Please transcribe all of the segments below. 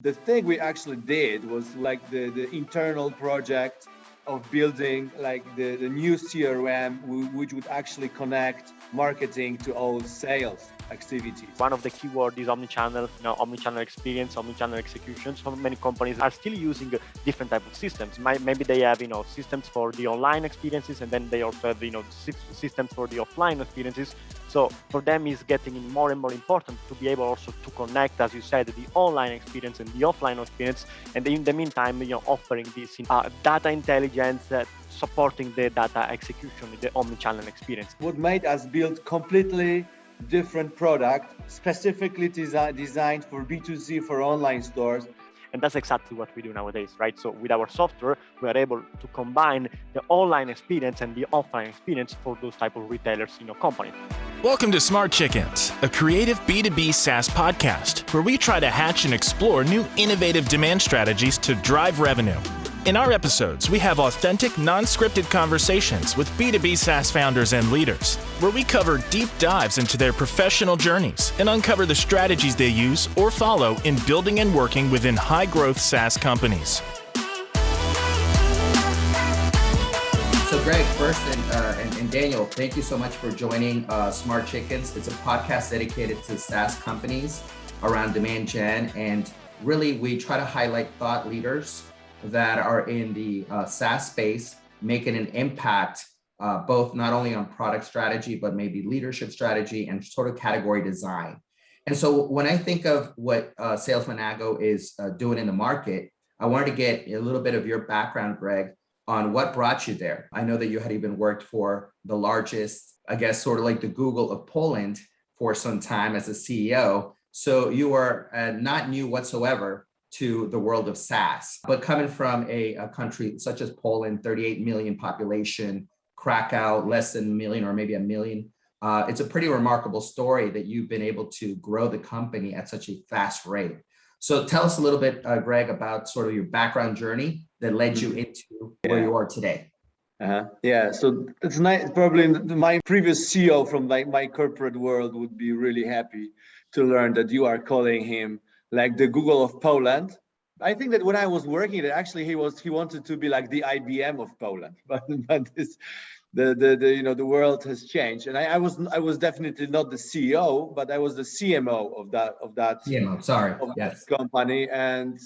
The thing we actually did was like the internal project of building like the new CRM, which would actually connect marketing to all sales activities. One of the keywords is omnichannel, omnichannel experience, omnichannel execution. So many companies are still using different type of systems. Maybe they have, systems for the online experiences, and then they also have, systems for the offline experiences. So for them, it's getting more and more important to be able also to connect, as you said, the online experience and the offline experience, and in the meantime, offering this data intelligence, supporting the data execution, the omnichannel experience. What made us build completely different product, specifically designed for B2C, for online stores. And that's exactly what we do nowadays, right? So with our software, we are able to combine the online experience and the offline experience for those type of retailers, companies. Welcome to Smart Chickens, a creative B2B SaaS podcast where we try to hatch and explore new innovative demand strategies to drive revenue. In our episodes, we have authentic, non-scripted conversations with B2B SaaS founders and leaders, where we cover deep dives into their professional journeys and uncover the strategies they use or follow in building and working within high-growth SaaS companies. So Greg, first, and Daniel, thank you so much for joining Smart Chickens. It's a podcast dedicated to SaaS companies around demand gen, and really we try to highlight thought leaders that are in the SaaS space, making an impact both not only on product strategy, but maybe leadership strategy and sort of category design. And so when I think of what SALESManago is doing in the market, I wanted to get a little bit of your background, Greg, on what brought you there. I know that you had even worked for the largest, I guess, sort of like the Google of Poland for some time as a CEO. So you are not new whatsoever to the world of SaaS, but coming from a country such as Poland, 38 million population, Krakow, less than a million or maybe a million. It's a pretty remarkable story that you've been able to grow the company at such a fast rate. So tell us a little bit, Greg, about sort of your background journey that led you into where you are today. Yeah, so it's nice. Probably my previous CEO from my corporate world would be really happy to learn that you are calling him like the Google of Poland. I think that when I was working there, actually he wanted to be like the IBM of Poland, but this, the world has changed, and I was definitely not the CEO, but I was the CMO of that CMO, sorry, yes, company, and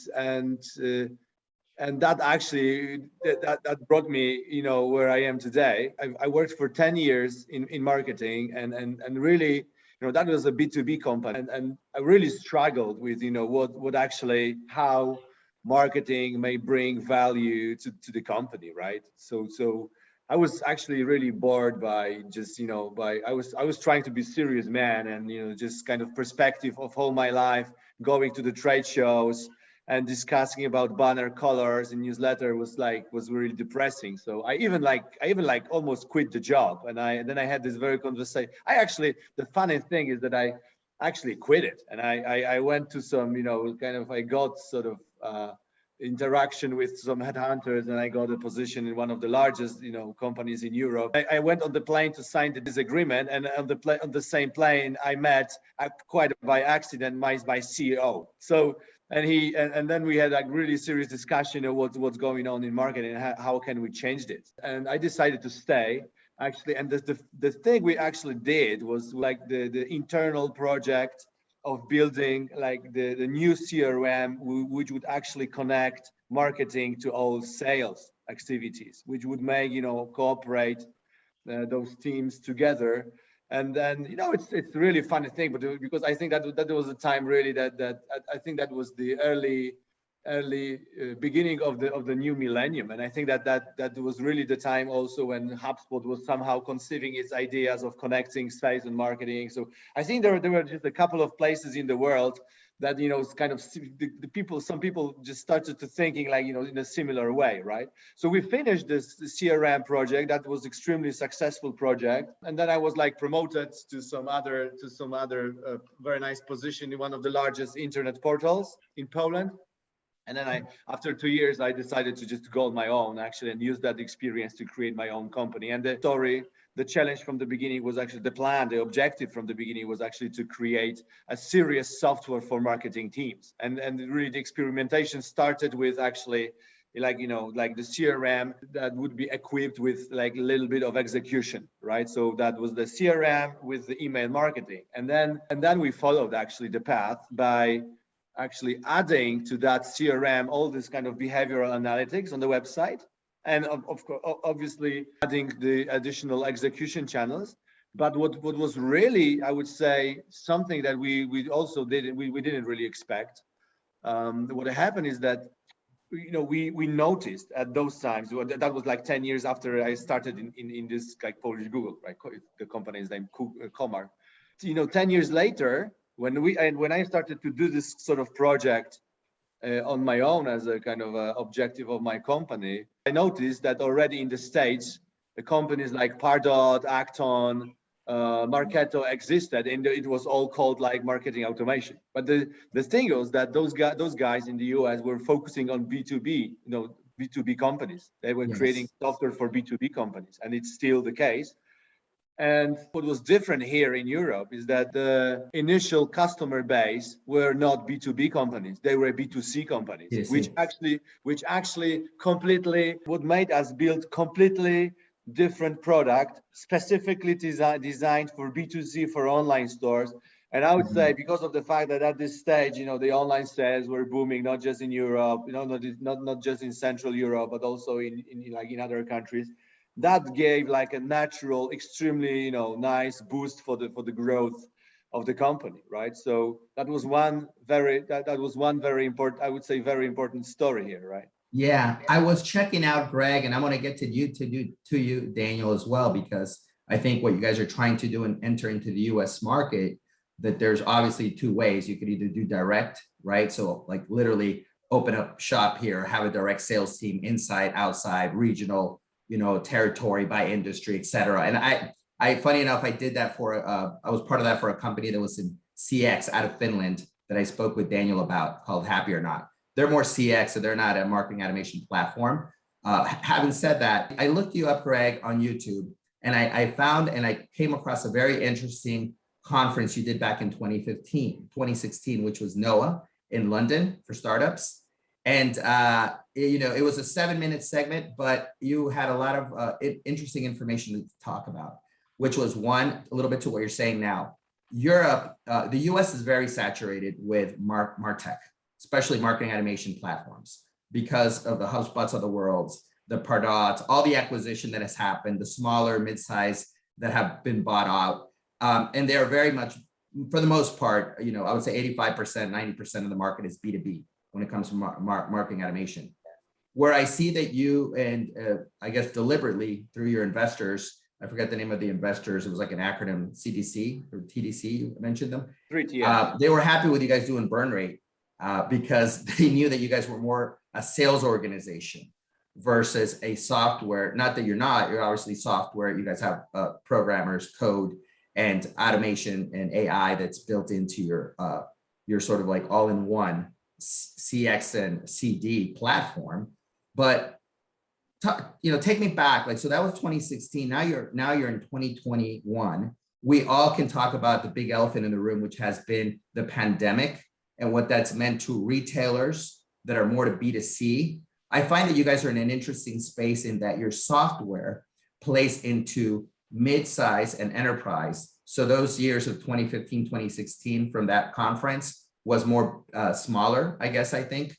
that actually that brought me where I am today. I worked for 10 years in marketing, and really that was a B2B company, and I really struggled with what actually how marketing may bring value to the company, right? So I was actually really bored by just I was trying to be serious man, and just kind of perspective of all my life going to the trade shows and discussing about banner colors and newsletter was really depressing. So I even almost quit the job, and then I had this very conversation. The funny thing is that I actually quit it, and I went to some I got sort of interaction with some headhunters, and I got a position in one of the largest companies in Europe. I went on the plane to sign this agreement, and on the same plane I met quite by accident my CEO. So and then we had a really serious discussion of what's going on in marketing and how can we change this. And I decided to stay actually. And the thing we actually did was like the internal project of building like the new CRM, which would actually connect marketing to all sales activities, which would make cooperate those teams together. And then it's really a funny thing, but because I think that was a time really that I think that was the early beginning of the new millennium, and I think that was really the time also when HubSpot was somehow conceiving its ideas of connecting sales and marketing. So I think there were just a couple of places in the world that it's kind of some people just started to thinking like in a similar way, right? So we finished this CRM project that was extremely successful project, and then I was like promoted to some other very nice position in one of the largest internet portals in Poland. And then after 2 years, I decided to just go on my own actually and use that experience to create my own company. And the story the challenge from the beginning was actually the plan, the objective from the beginning was actually to create a serious software for marketing teams. And really the experimentation started with actually like the CRM that would be equipped with like a little bit of execution, right? So that was the CRM with the email marketing. And then we followed actually the path by actually adding to that CRM all this kind of behavioral analytics on the website. And of course, obviously adding the additional execution channels. But what was really, I would say, something that we also didn't really expect. What happened is that we noticed at those times, that was like 10 years after I started in this like Polish Google, right? The company's name Komar. 10 years later, when I started to do this sort of project on my own as a kind of objective of my company, I noticed that already in the States, the companies like Pardot, Acton, Marketo existed, and it was all called like marketing automation. But the thing was that those guys in the US were focusing on B2B, B2B companies. They were creating software for B2B companies, and it's still the case. And what was different here in Europe is that the initial customer base were not B2B companies; they were B2C companies, which actually completely what made us build completely different product specifically designed for B2C, for online stores. And I would say because of the fact that at this stage, the online sales were booming, not just in Europe, not just in Central Europe, but also in other countries, that gave like a natural, extremely, nice boost for the growth of the company, right? So that was one very important, I would say, very important story here, right? Yeah, I was checking out Greg, and I want to get to you, Daniel, as well, because I think what you guys are trying to do and enter into the US market, that there's obviously two ways. You could either do direct, right? So like literally open up shop here, have a direct sales team, inside, outside, regional, territory by industry, et cetera. And I funny enough, I did that I was part of that for a company that was in CX out of Finland that I spoke with Daniel about, called Happy or Not. They're more CX, so they're not a marketing automation platform. Having said that, I looked you up, Greg, on YouTube, and I found and I came across a very interesting conference you did back in 2016, which was NOAA in London for startups. And, it was a 7-minute segment, but you had a lot of interesting information to talk about, which was one, a little bit to what you're saying now. Europe, the US is very saturated with Martech, especially marketing automation platforms, because of the HubSpots of the world, the Pardots, all the acquisition that has happened, the smaller, mid-size that have been bought out. And they're very much, for the most part, I would say 85%, 90% of the market is B2B when it comes to marketing automation. Where I see that you, and I guess deliberately through your investors, I forget the name of the investors, it was like an acronym, CDC or TDC, you mentioned them. 3TS. They were happy with you guys doing burn rate because they knew that you guys were more a sales organization versus a software. Not that you're obviously software. You guys have programmers, code, and automation and AI that's built into your sort of like all-in-one CX and CD platform. But take me back, so that was 2016. Now you're in 2021. We all can talk about the big elephant in the room, which has been the pandemic and what that's meant to retailers that are more to B2C. I find that you guys are in an interesting space in that your software plays into mid-size and enterprise. So those years of 2015, 2016 from that conference was more smaller, I think,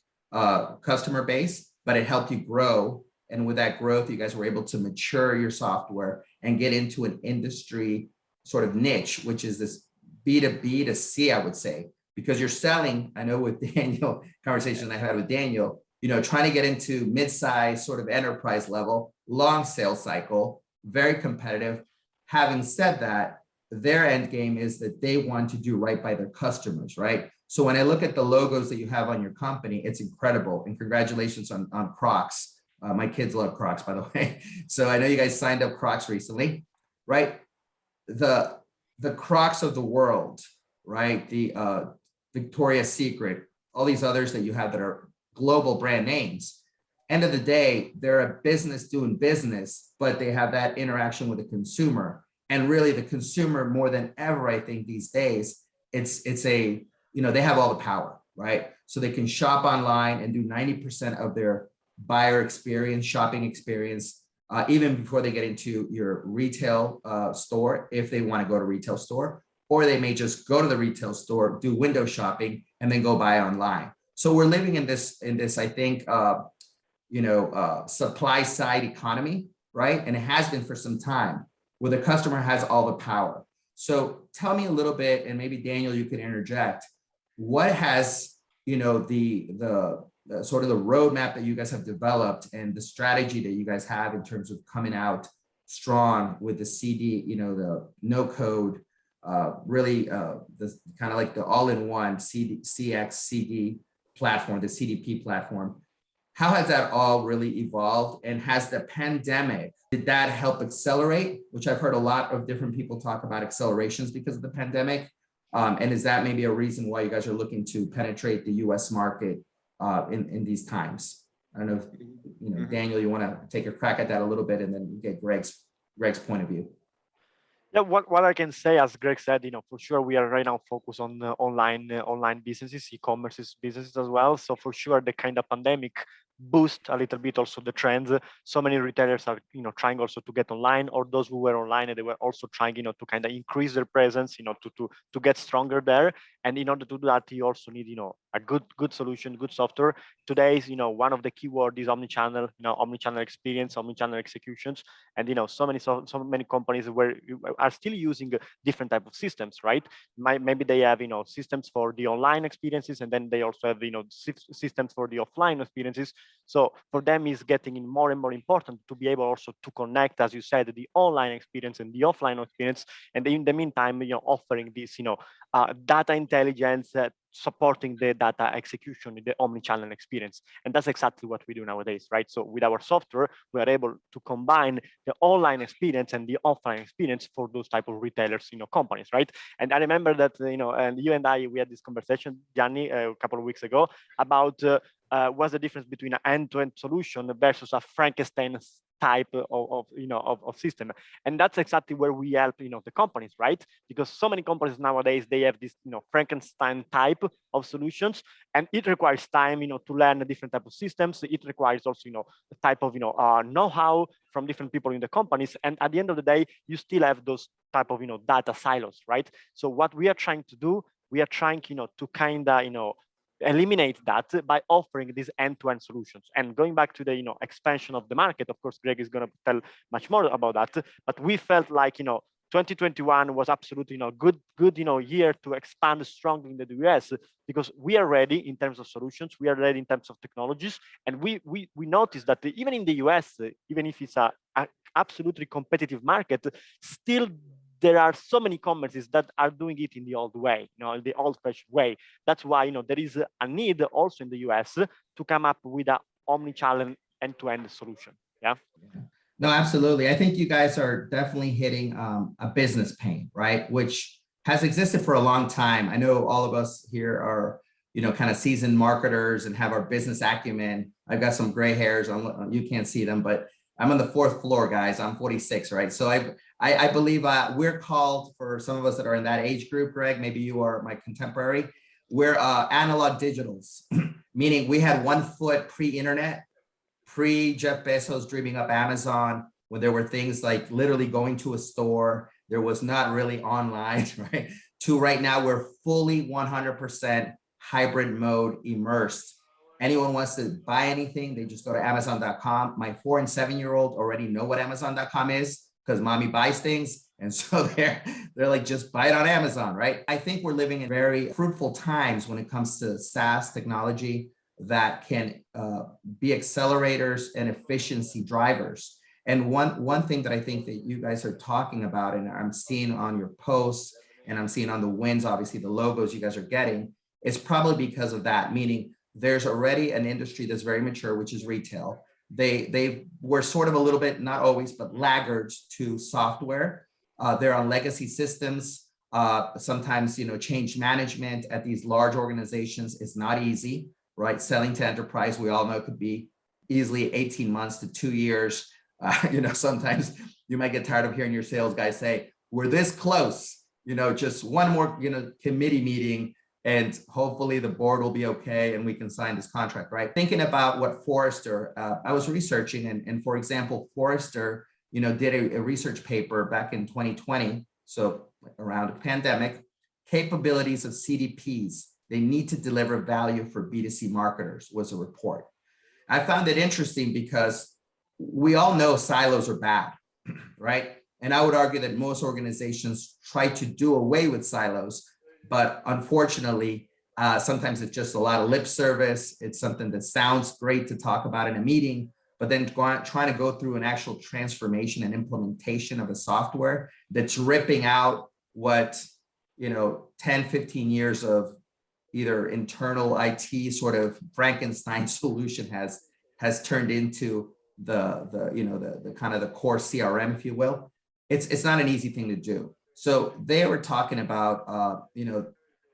customer base, but it helped you grow. And with that growth, you guys were able to mature your software and get into an industry sort of niche, which is this B2B to C, I would say, because you're selling, I know with Daniel, conversation I had with Daniel, trying to get into mid-size sort of enterprise level, long sales cycle, very competitive. Having said that, their end game is that they want to do right by their customers, right? So when I look at the logos that you have on your company, it's incredible. And congratulations on Crocs. My kids love Crocs, by the way. So I know you guys signed up Crocs recently, right? The Crocs of the world, right? The Victoria's Secret, all these others that you have that are global brand names. end of the day, they're a business doing business, but they have that interaction with the consumer. And really the consumer more than ever, I think these days, it's a, they have all the power, right? So they can shop online and do 90% of their buyer experience, shopping experience, even before they get into your retail store, if they want to go to retail store, or they may just go to the retail store, do window shopping, and then go buy online. So we're living in this, I think, supply side economy, right? And it has been for some time, where the customer has all the power. So tell me a little bit, and maybe Daniel, you can interject. What has, the sort of the roadmap that you guys have developed and the strategy that you guys have in terms of coming out strong with the CD, the no code, really the kind of like the all-in-one CX CD platform, the CDP platform. How has that all really evolved? And has the pandemic, did that help accelerate? Which I've heard a lot of different people talk about accelerations because of the pandemic. And is that maybe a reason why you guys are looking to penetrate the US market in these times? I don't know if, Daniel, you want to take a crack at that a little bit and then get Greg's point of view. Yeah, what I can say, as Greg said, for sure we are right now focused on online businesses, e-commerce businesses as well. So for sure, the kind of pandemic boost a little bit also the trends. So many retailers are trying also to get online, or those who were online, and they were also trying to kind of increase their presence, to get stronger there. And in order to do that, you also need a good solution, good software. Today is one of the keywords is omnichannel, omnichannel experience, omnichannel executions, and so many companies are still using different type of systems, right? Maybe they have systems for the online experiences, and then they also have systems for the offline experiences. So for them, it's getting more and more important to be able also to connect, as you said, the online experience and the offline experience, and in the meantime, offering this, data intelligence, supporting the data execution in the omnichannel experience. And that's exactly what we do nowadays, right? So with our software, we are able to combine the online experience and the offline experience for those type of retailers, companies, right? And I remember that, and you and I, we had this conversation, Gianni, a couple of weeks ago about what's the difference between an end-to-end solution versus a Frankenstein type of system. And that's exactly where we help the companies, right? Because so many companies nowadays, they have this Frankenstein type of solutions, and it requires time to learn a different type of systems. It requires also the type of know-how from different people in the companies, and at the end of the day, you still have those type of data silos, right? So what we are trying to do, we are trying to kind of eliminate that by offering these end-to-end solutions. And going back to the expansion of the market, of course, Greg is going to tell much more about that. But we felt like 2021 was absolutely good year to expand strongly in the US, because we are ready in terms of solutions, we are ready in terms of technologies, and we noticed that even in the US, even if it's a absolutely competitive market, still there are so many companies that are doing it in the old way, the old-fashioned way. That's why there is a need also in the US to come up with an omnichannel end-to-end solution. Yeah. No, absolutely. I think you guys are definitely hitting a business pain, right? Which has existed for a long time. I know all of us here are, kind of seasoned marketers and have our business acumen. I've got some gray hairs. You can't see them, but I'm on the 4th floor, guys. I'm 46, right? So I believe we're called, for some of us that are in that age group, Greg, maybe you are my contemporary, we're analog digitals, meaning we had 1 foot pre-internet, pre-Jeff Bezos dreaming up Amazon, when there were things like literally going to a store, there was not really online, right? To right now, we're fully 100% hybrid mode immersed. Anyone wants to buy anything, they just go to Amazon.com. My 4 and 7-year-old already know what Amazon.com is because mommy buys things. And so they're like, just buy it on Amazon, right? I think we're living in very fruitful times when it comes to SaaS technology that can be accelerators and efficiency drivers. And one thing that I think that you guys are talking about, and I'm seeing on your posts, and I'm seeing on the wins, obviously the logos you guys are getting, is probably because of that, meaning there's already an industry that's very mature, which is retail. They were sort of a little bit, not always, but laggards to software. They're on legacy systems. Sometimes, change management at these large organizations is not easy, right? Selling to enterprise, we all know, could be easily 18 months to 2 years. Sometimes you might get tired of hearing your sales guys say, we're this close, just one more, committee meeting, and hopefully the board will be okay and we can sign this contract, right? Thinking about what Forrester, I was researching, and for example, Forrester, did a research paper back in 2020, so around a pandemic, capabilities of CDPs, they need to deliver value for B2C marketers, was a report. I found it interesting because we all know silos are bad, right? And I would argue that most organizations try to do away with silos, but unfortunately, sometimes it's just a lot of lip service. It's something that sounds great to talk about in a meeting, but then trying to go through an actual transformation and implementation of a software that's ripping out what, 10, 15 years of either internal IT sort of Frankenstein solution has turned into the kind of the core CRM, if you will. It's not an easy thing to do. So they were talking about,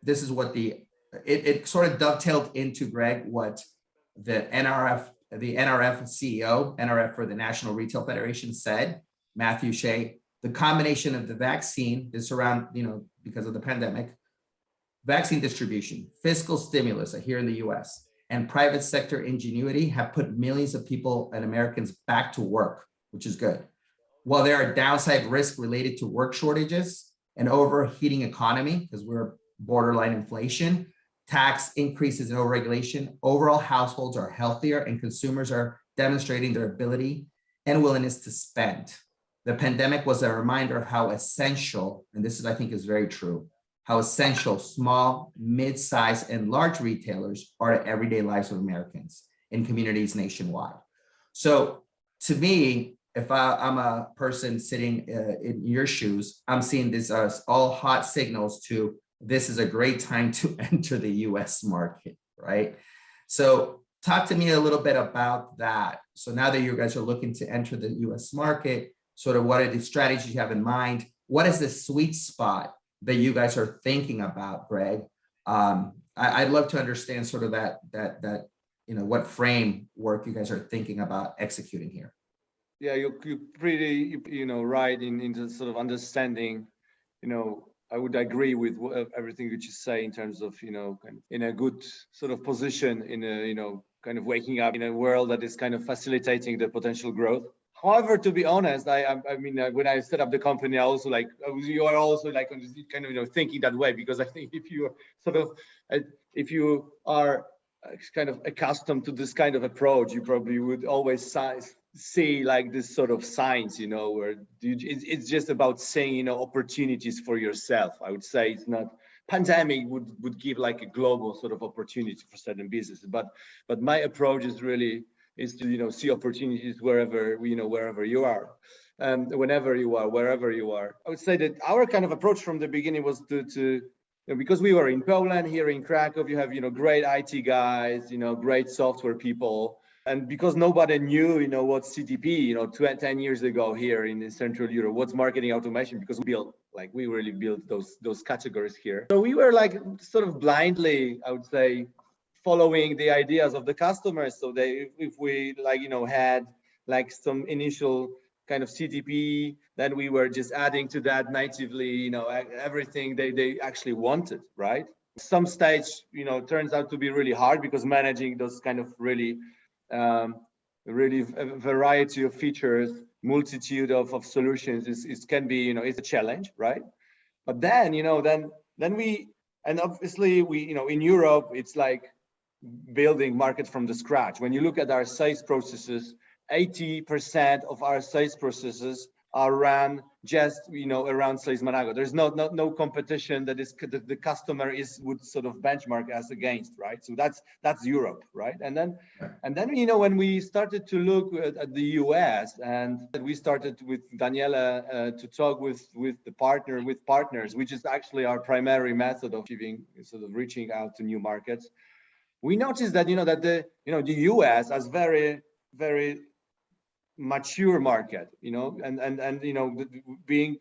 this is what it sort of dovetailed into, Greg, what the NRF CEO, NRF for the National Retail Federation, said, Matthew Shea, the combination of the vaccine, this around, because of the pandemic, vaccine distribution, fiscal stimulus here in the US, and private sector ingenuity have put millions of people and Americans back to work, which is good. While there are downside risks related to work shortages and overheating economy, because we're borderline inflation, tax increases and overregulation, overall households are healthier and consumers are demonstrating their ability and willingness to spend. The pandemic was a reminder of how essential, and this is, I think, is very true, how essential small, mid-sized, and large retailers are to everyday lives of Americans in communities nationwide. So to me, if I'm a person sitting in your shoes, I'm seeing this as all hot signals to this is a great time to enter the US market, right? So talk to me a little bit about that. So now that you guys are looking to enter the US market, sort of what are the strategies you have in mind? What is the sweet spot that you guys are thinking about, Greg? I'd love to understand sort of that what framework you guys are thinking about executing here. Yeah, you're pretty, right in sort of understanding, I would agree with everything that you say in terms of, kind of in a good sort of position in a, kind of waking up in a world that is kind of facilitating the potential growth. However, to be honest, I mean, when I set up the company, I also you are also kind of, thinking that way, because I think if you are kind of accustomed to this kind of approach, you probably would always see like this sort of signs, where it's just about seeing, opportunities for yourself. I would say it's not, pandemic would give like a global sort of opportunity for certain businesses, but my approach is to, see opportunities wherever, wherever you are, whenever you are, wherever you are. I would say that our kind of approach from the beginning was to because we were in Poland, here in Krakow, you have, great IT guys, great software people. And because nobody knew, what CDP, 10 years ago here in Central Europe, what's marketing automation, because we really built those categories here. So we were like sort of blindly, I would say, following the ideas of the customers. So if we had like some initial kind of CDP, then we were just adding to that natively, everything they actually wanted, right? Some stage, turns out to be really hard, because managing those kind of really a variety of features, multitude of solutions can be, it's a challenge, right? But then, and obviously we, in Europe, it's like building market from the scratch. When you look at our sales processes, 80% of our sales processes are run just, around SALESManago. There's no competition that the customer would sort of benchmark us against, right? So that's Europe, right? And then, when we started to look at the US, and we started with Daniele to talk with partners, which is actually our primary method of reaching out to new markets. We noticed that, the US has very, very mature market, and being,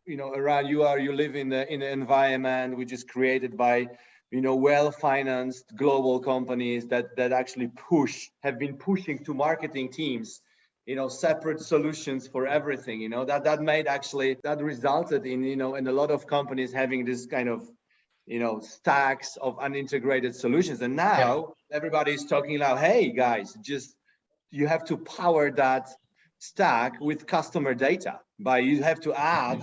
around you live in an environment which is created by well-financed global companies that actually have been pushing to marketing teams, separate solutions for everything, that resulted in, in a lot of companies having this kind of, stacks of unintegrated solutions. And now everybody's talking about, hey guys, you have to power that stack with customer data you have to add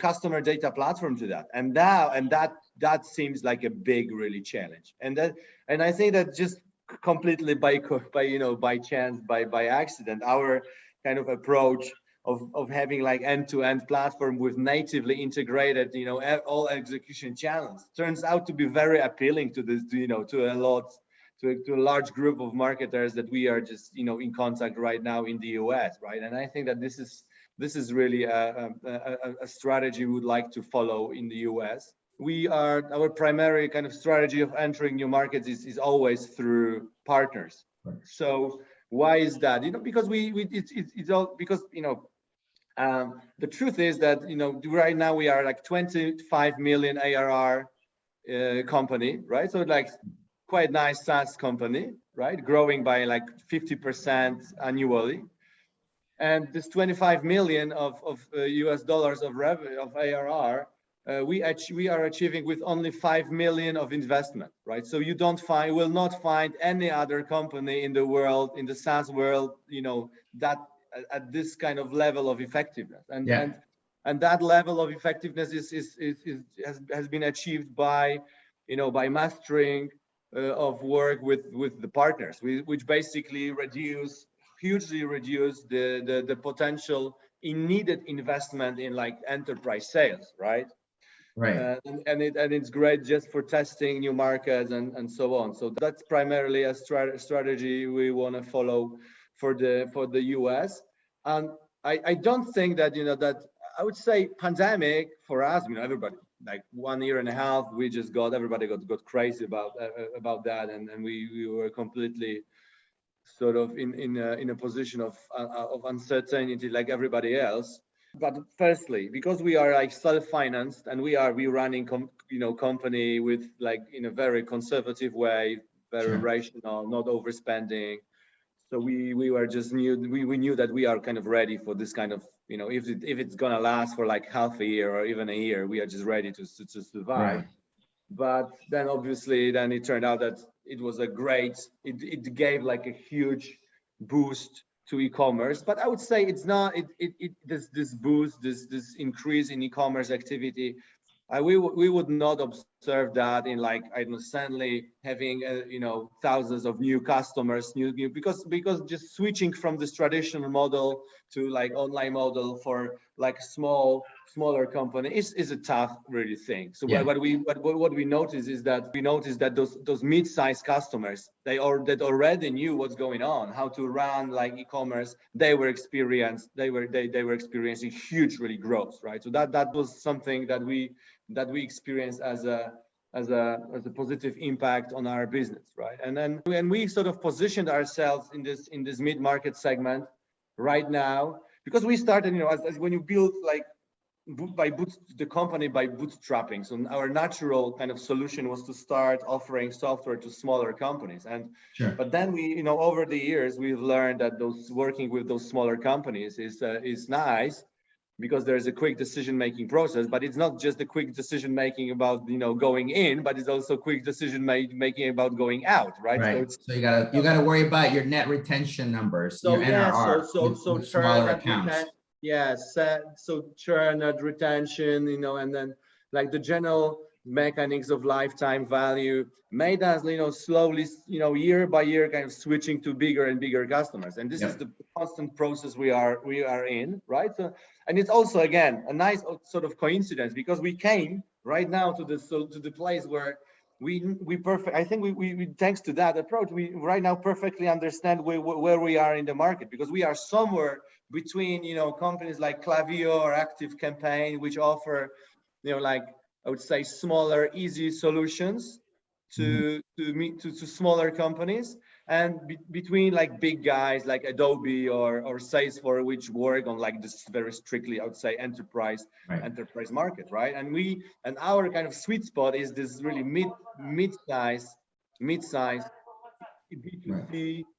customer data platform to that. And that seems like a big really challenge. And I think that just completely by chance, by accident, our kind of approach of having like end-to-end platform with natively integrated, all execution channels turns out to be very appealing to this, to a large group of marketers that we are just, in contact right now in the US, right? And I think that this is really a strategy we would like to follow in the US. Our primary kind of strategy of entering new markets is always through partners. So why is that? Because the truth is that, right now we are like 25 million ARR company, right? So like quite nice SaaS company, right? Growing by like 50% annually. And this 25 million of US dollars of revenue of ARR, we are achieving with only 5 million of investment, right? So you will not find any other company in the world, in the SaaS world, that at this kind of level of effectiveness. And that level of effectiveness has been achieved by mastering of work with the partners, which basically hugely reduce the potential in needed investment in like enterprise sales, right? Right. And it's great just for testing new markets and so on. So that's primarily a strategy we want to follow for the US. And I don't think that, that I would say pandemic for us, everybody, like 1.5 years, everybody got crazy about that. And we were completely sort of in a position of uncertainty like everybody else. But firstly, because we are like self-financed and we running company with like in a very conservative way, very rational, not overspending. So we were just we knew that we are kind of ready for this kind of, if it's gonna last for like half a year or even a year, we are just ready to survive. Right. But then obviously it turned out that it was it gave like a huge boost to e-commerce. But I would say it's not this boost, this increase in e-commerce activity. We would not observe that in like, I don't know, suddenly having thousands of new customers, because just switching from this traditional model to like online model for like smaller company is a tough really thing. So what we notice is that those mid-sized customers, that already knew what's going on, how to run like e-commerce, they were experiencing huge really growth, right? So that was something that we experienced as a positive impact on our business, right? And then when we sort of positioned ourselves in this mid-market segment right now, because we started, as when you build like the company by bootstrapping. So our natural kind of solution was to start offering software to smaller companies. But then we, over the years, we've learned that working with those smaller companies is nice, because there's a quick decision-making process, but it's not just a quick decision-making about, going in, but it's also quick decision-making about going out, right? Right. So you gotta worry about your net retention numbers, your NRR, with smaller accounts. So churn and retention, and then like the general mechanics of lifetime value made us, slowly, year by year, kind of switching to bigger and bigger customers. And this is the constant process we are in, right? So, and it's also, again, a nice sort of coincidence, because we came right now to the place where I think we thanks to that approach, we right now perfectly understand where we are in the market, because we are somewhere between, companies like Klaviyo or ActiveCampaign, which offer, like, I would say, smaller, easy solutions, to smaller companies, and between like big guys like Adobe or Salesforce, which work on like this very strictly, I would say, enterprise market, right? And our kind of sweet spot is this really mid-size B2C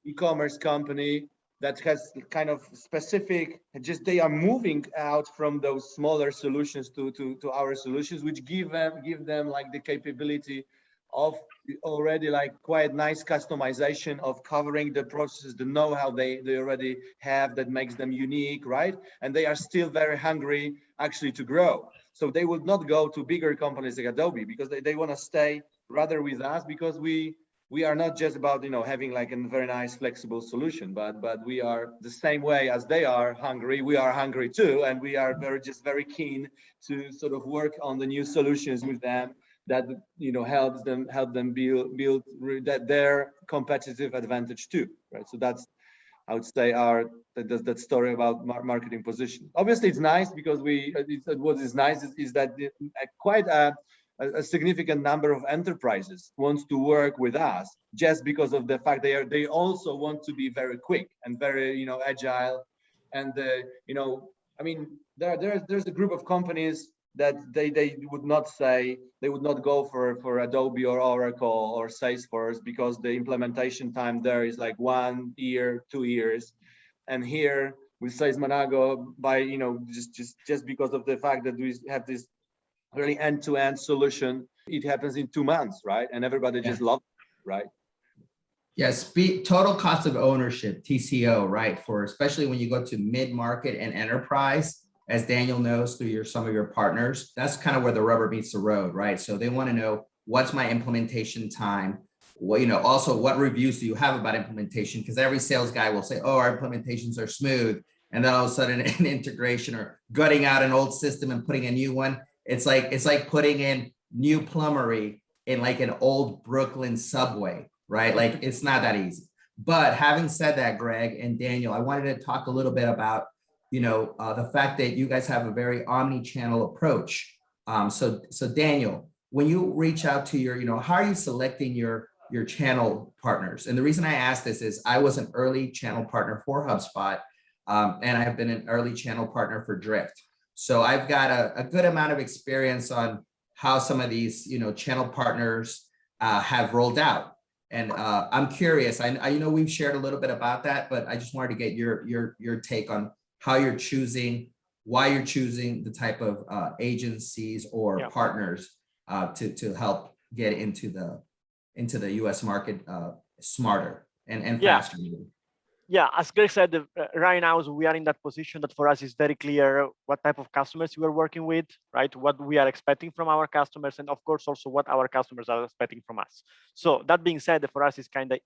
e-commerce company that has kind of specific, just they are moving out from those smaller solutions to our solutions, which give them like the capability of already like quite nice customization of covering the processes, the know-how they already have that makes them unique, right? And they are still very hungry actually to grow. So they would not go to bigger companies like Adobe because they want to stay rather with us, because we are not just about, you know, having like a very nice flexible solution, but we are the same way as they are hungry. We are hungry too, and we are very keen to sort of work on the new solutions with them that, you know, help them build their competitive advantage too, right? So that's, I would say, that story about marketing position. Obviously, it's nice because what is nice is that quite a significant number of enterprises wants to work with us just because of the fact they also want to be very quick and very, you know, agile. And you know, I mean, there's a group of companies that they would not go for Adobe or Oracle or Salesforce because the implementation time there is like 1 year, 2 years. And here with SALESManago, by, you know, just because of the fact that we have this really end-to-end solution, it happens in 2 months, right? And everybody just loves it, right? Yes, total cost of ownership, TCO, right? For especially when you go to mid-market and enterprise, as Daniel knows through some of your partners, that's kind of where the rubber meets the road, right? So they want to know, what's my implementation time? Well, you know, also what reviews do you have about implementation? Because every sales guy will say, oh, our implementations are smooth. And then all of a sudden an integration or gutting out an old system and putting a new one. It's like putting in new plumbery in like an old Brooklyn subway, right? Like it's not that easy. But having said that, Greg and Daniel, I wanted to talk a little bit about, you know, the fact that you guys have a very omni-channel approach. So Daniel, when you reach out to your, you know, how are you selecting your channel partners? And the reason I ask this is I was an early channel partner for HubSpot, and I have been an early channel partner for Drift. So I've got a good amount of experience on how some of these, you know, channel partners have rolled out. And I'm curious, I know we've shared a little bit about that, but I just wanted to get your take on how you're choosing, why you're choosing the type of agencies or partners to help get into the US market smarter and faster. Yeah, as Greg said, right now we are in that position that for us is very clear what type of customers we are working with, right? What we are expecting from our customers, and of course also what our customers are expecting from us. So that being said, for us it's kind of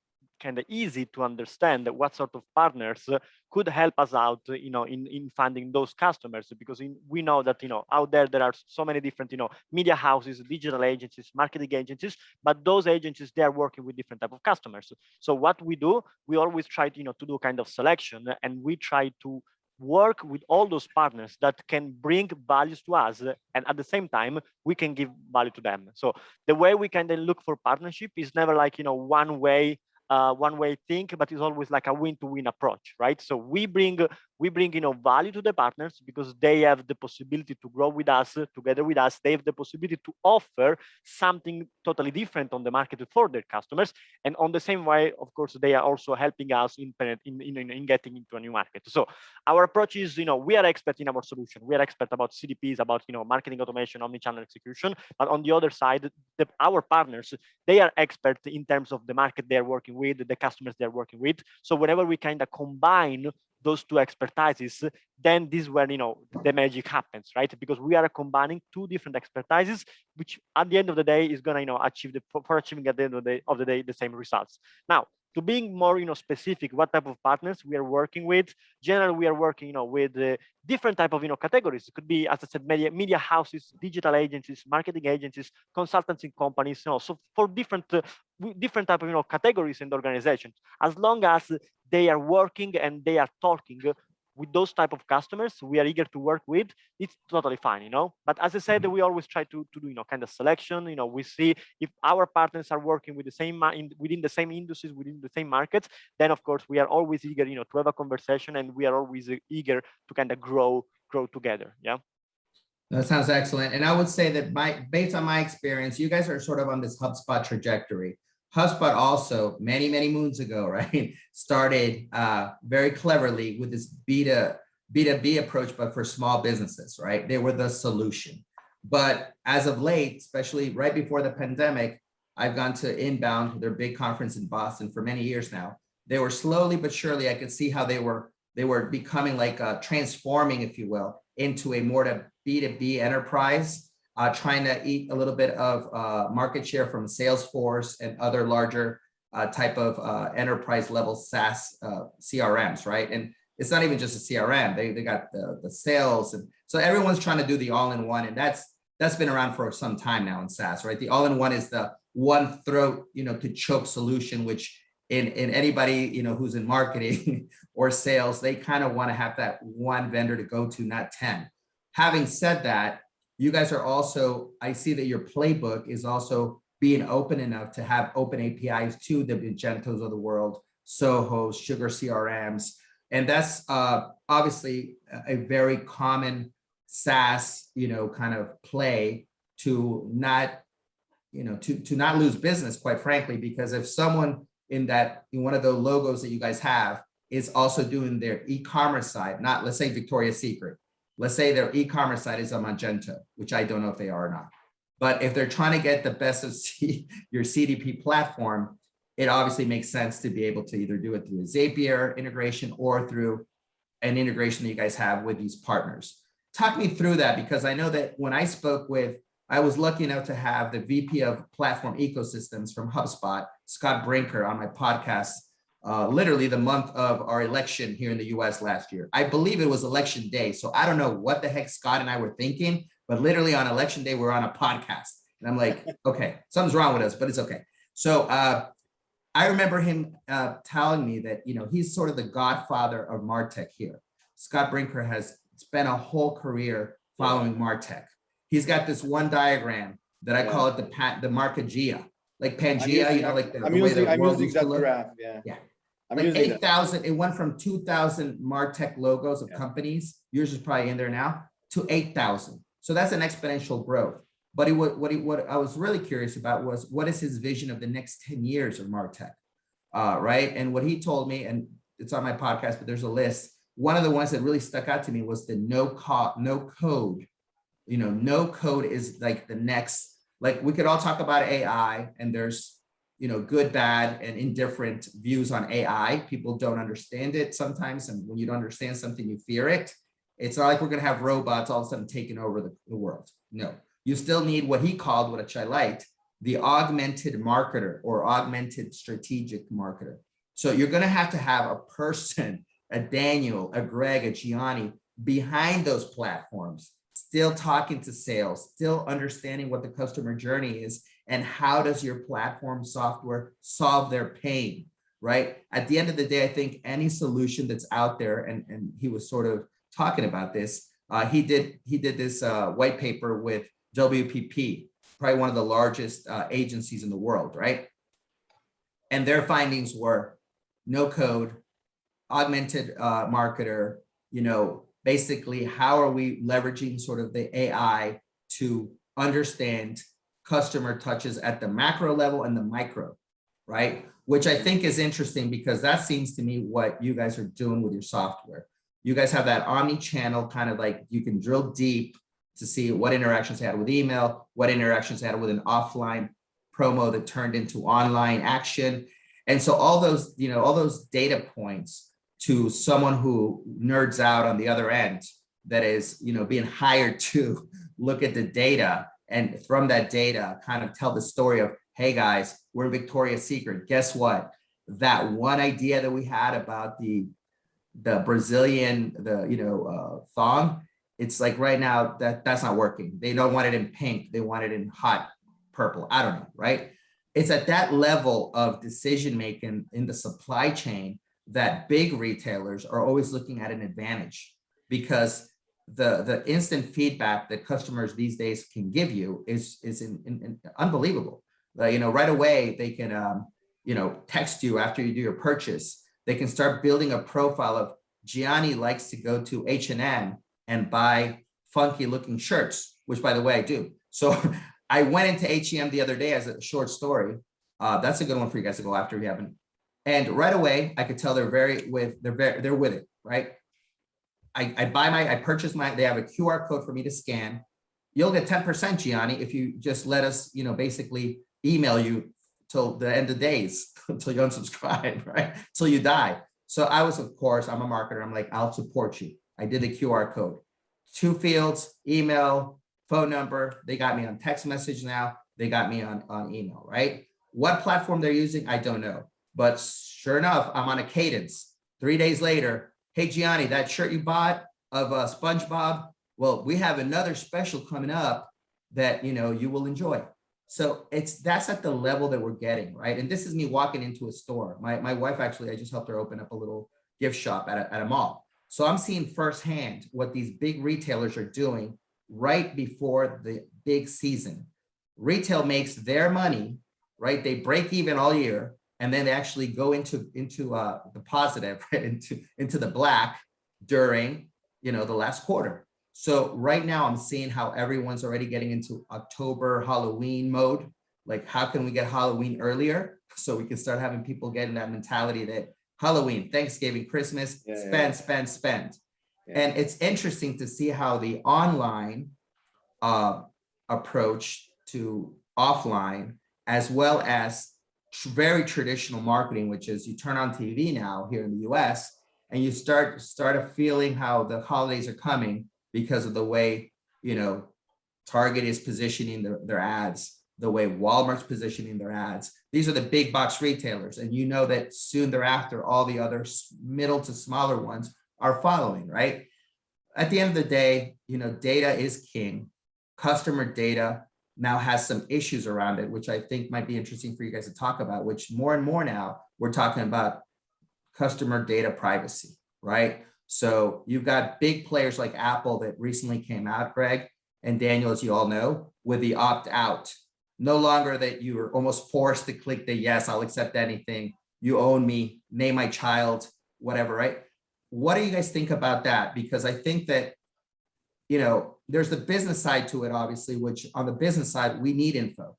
easy to understand what sort of partners could help us out, you know, in finding those customers, because we know that, you know, out there are so many different, you know, media houses, digital agencies, marketing agencies, but those agencies, they are working with different type of customers. So what we do, we always try to, you know, to do kind of selection, and we try to work with all those partners that can bring values to us, and at the same time we can give value to them. So the way we kind of look for partnership is never like, you know, one way thing, but it's always like a win-to-win approach, right? So we bring, you know, value to the partners because they have the possibility to grow with us, together with us. They have the possibility to offer something totally different on the market for their customers. And on the same way, of course, they are also helping us in getting into a new market. So our approach is, you know, we are expert in our solution. We are expert about CDPs, about, you know, marketing automation, omnichannel execution. But on the other side, our partners, they are expert in terms of the market they are working with, the customers they're working with. So whenever we kind of combine those two expertises, then this is where, you know, the magic happens, right? Because we are combining two different expertises, which at the end of the day is gonna, you know, achieving at the end of the day the same results. Now, to being more, you know, specific, what type of partners we are working with. Generally, we are working, you know, with different type of, you know, categories. It could be, as I said, media houses, digital agencies, marketing agencies, consultancy companies. You know, so for different type of, you know, categories and organizations, as long as they are working and they are talking with those type of customers we are eager to work with, it's totally fine, But as I said, we always try to do, kind of selection. We see if our partners are working with the same within the same industries, within the same markets, then of course we are always eager, to have a conversation, and we are always eager to kind of grow together. Yeah. That sounds excellent. And I would say that based on my experience, you guys are sort of on this HubSpot trajectory. HubSpot also many, many moons ago, right, started very cleverly with this B2B approach, but for small businesses, right? They were the solution. But as of late, especially right before the pandemic, I've gone to Inbound, their big conference in Boston for many years now. They were slowly but surely, I could see how they were becoming like transforming, if you will, into a more B2B enterprise, trying to eat a little bit of market share from Salesforce and other larger type of enterprise level SaaS CRMs, right? And it's not even just a CRM, they got the sales. And so everyone's trying to do the all-in-one, and that's been around for some time now in SaaS, right? The all-in-one is the one throat, to choke solution, which in anybody, who's in marketing or sales, they kind of want to have that one vendor to go to, not 10. Having said that, you guys are also, I see that your playbook is also being open enough to have open APIs to the Magentos of the world, Sohos, Sugar CRMs. And that's obviously a very common SaaS, kind of play to not, to not lose business, quite frankly, because if someone in one of the logos that you guys have is also doing their e-commerce side, not, let's say, Victoria's Secret. Let's say their e-commerce side is a Magento, which I don't know if they are or not. But if they're trying to get the best of your CDP platform, it obviously makes sense to be able to either do it through a Zapier integration or through an integration that you guys have with these partners. Talk me through that, because I know that when I was lucky enough to have the VP of Platform Ecosystems from HubSpot, Scott Brinker, on my podcast, literally the month of our election here in the US last year. I believe it was election day. So I don't know what the heck Scott and I were thinking, but literally on election day, we're on a podcast. And I'm like, okay, something's wrong with us, but it's okay. So I remember him telling me that, he's sort of the godfather of Martech here. Scott Brinker has spent a whole career following Martech. He's got this one diagram that I call it the Markagea, like Pangea, like the way the world used to look. Yeah. Like 8,000, it went from 2,000 Martech logos of companies, yours is probably in there now, to 8,000. So that's an exponential growth. But what I was really curious about was, what is his vision of the next 10 years of Martech, right? And what he told me, and it's on my podcast, but there's a list. One of the ones that really stuck out to me was the no code. No code is like the next, like we could all talk about AI, and there's, good, bad, and indifferent views on AI. People don't understand it sometimes. And when you don't understand something, you fear it. It's not like we're going to have robots all of a sudden taking over the world. No, you still need what he called, which I liked, the augmented marketer or augmented strategic marketer. So you're going to have a person, a Daniel, a Greg, a Gianni behind those platforms, still talking to sales, still understanding what the customer journey is, and how does your platform software solve their pain, right? At the end of the day, I think any solution that's out there, and he was sort of talking about this, he did this white paper with WPP, probably one of the largest agencies in the world, right? And their findings were no code, augmented marketer, basically, how are we leveraging sort of the AI to understand customer touches at the macro level and the micro, right? Which I think is interesting, because that seems to me what you guys are doing with your software. You guys have that omni-channel kind of like, you can drill deep to see what interactions they had with email, what interactions they had with an offline promo that turned into online action. And so all those data points to someone who nerds out on the other end, that is, being hired to look at the data, and from that data kind of tell the story of, hey guys, we're Victoria's Secret. Guess what? That one idea that we had about the Brazilian, thong, it's like right now that's not working. They don't want it in pink. They want it in hot purple. I don't know, right? It's at that level of decision making in the supply chain that big retailers are always looking at an advantage, because the instant feedback that customers these days can give you is unbelievable. Right away they can text you after you do your purchase. They can start building a profile of Gianni likes to go to H&M and buy funky looking shirts, which by the way I do. So I went into H&M the other day as a short story. That's a good one for you guys to go after if you haven't. And right away I could tell they're with it, right? I purchase they have a QR code for me to scan. You'll get 10%, Gianni, if you just let us, basically email you till the end of days, until you unsubscribe, right? Till you die. So I was, of course, I'm a marketer. I'm like, I'll support you. I did the QR code, 2 fields, email, phone number. They got me on text message now. They got me on email, right? What platform they're using, I don't know. But sure enough, I'm on a cadence. 3 days later, hey, Gianni, that shirt you bought of SpongeBob, well, we have another special coming up that, you will enjoy. So that's at the level that we're getting, right? And this is me walking into a store. My wife, actually, I just helped her open up a little gift shop at a mall. So I'm seeing firsthand what these big retailers are doing right before the big season. Retail makes their money, right? They break even all year, and then they actually go into the positive, right? into the black during the last quarter. So right now I'm seeing how everyone's already getting into October Halloween mode. Like, how can we get Halloween earlier so we can start having people get in that mentality that Halloween, Thanksgiving, Christmas, spend. Yeah. And it's interesting to see how the online approach to offline, as well as very traditional marketing, which is you turn on TV now here in the US and you start a feeling how the holidays are coming because of the way, Target is positioning their ads, the way Walmart's positioning their ads. These are the big box retailers. And that soon thereafter, all the other middle to smaller ones are following, right? At the end of the day, data is king. Customer data now has some issues around it, which I think might be interesting for you guys to talk about, which more and more now we're talking about customer data privacy, right? So you've got big players like Apple that recently came out, Greg and Daniel, as you all know, with the opt-out. No longer that you are almost forced to click the yes, I'll accept anything. You own me, name my child, whatever, right? What do you guys think about that? Because I think that, there's the business side to it, obviously, which on the business side, we need info.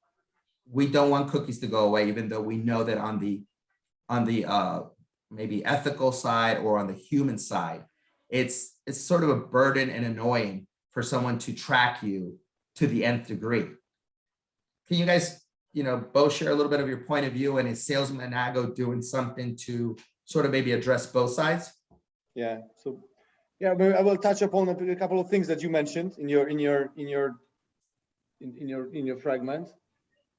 We don't want cookies to go away, even though we know that on the maybe ethical side or on the human side, it's sort of a burden and annoying for someone to track you to the nth degree. Can you guys, both share a little bit of your point of view, and is SALESManago doing something to sort of maybe address both sides? Yeah. So, yeah, but I will touch upon a couple of things that you mentioned in your fragment.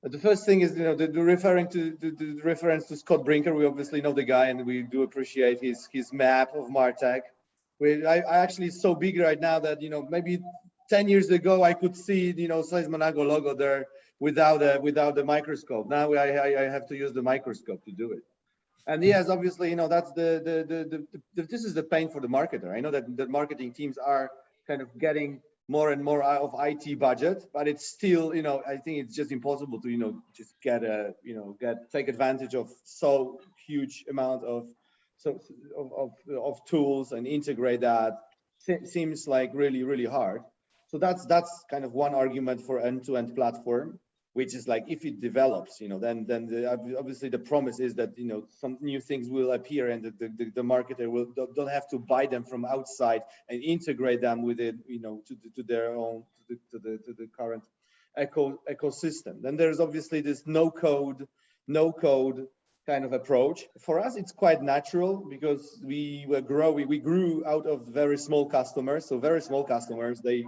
The first thing is, the referring to the reference to Scott Brinker. We obviously know the guy, and we do appreciate his map of Martech. I actually so big right now that maybe 10 years ago I could see SALESManago logo there without the microscope. Now I have to use the microscope to do it. And yes, obviously, that's this is the pain for the marketer. I know that the marketing teams are kind of getting more and more out of IT budget, but it's still, I think it's just impossible to, just take advantage of so huge amount of tools and integrate that. Seems like really, really hard. So that's kind of one argument for end-to-end platform, which is like, if it develops, then obviously the promise is that, some new things will appear, and the marketer don't have to buy them from outside and integrate them with it, to their own, to the current ecosystem. Then there's obviously this no code kind of approach. For us, it's quite natural because we grew out of very small customers. So very small customers, they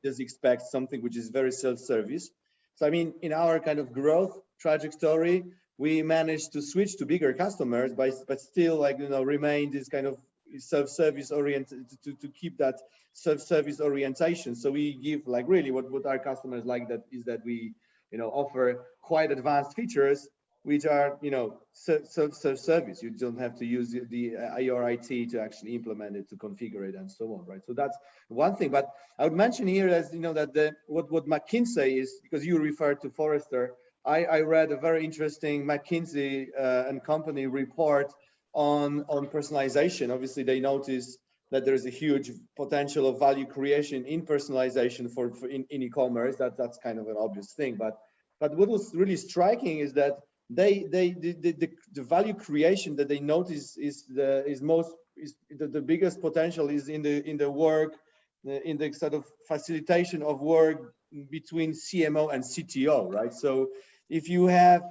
just expect something which is very self-service. So, I mean, in our kind of growth trajectory, we managed to switch to bigger customers, but still remain this kind of self-service oriented, to keep that self-service orientation. So we give really what our customers like, that is that we, offer quite advanced features, which are, self-service. You don't have to use your IT to actually implement it, to configure it, and so on, right? So that's one thing. But I would mention here, as that what McKinsey is, because you referred to Forrester. I read a very interesting McKinsey and company report on personalization. Obviously, they noticed that there's a huge potential of value creation in personalization for in e-commerce. That's kind of an obvious thing, but what was really striking is that the value creation that they notice is the biggest potential is in the work, in the sort of facilitation of work between CMO and CTO, right? So if you have,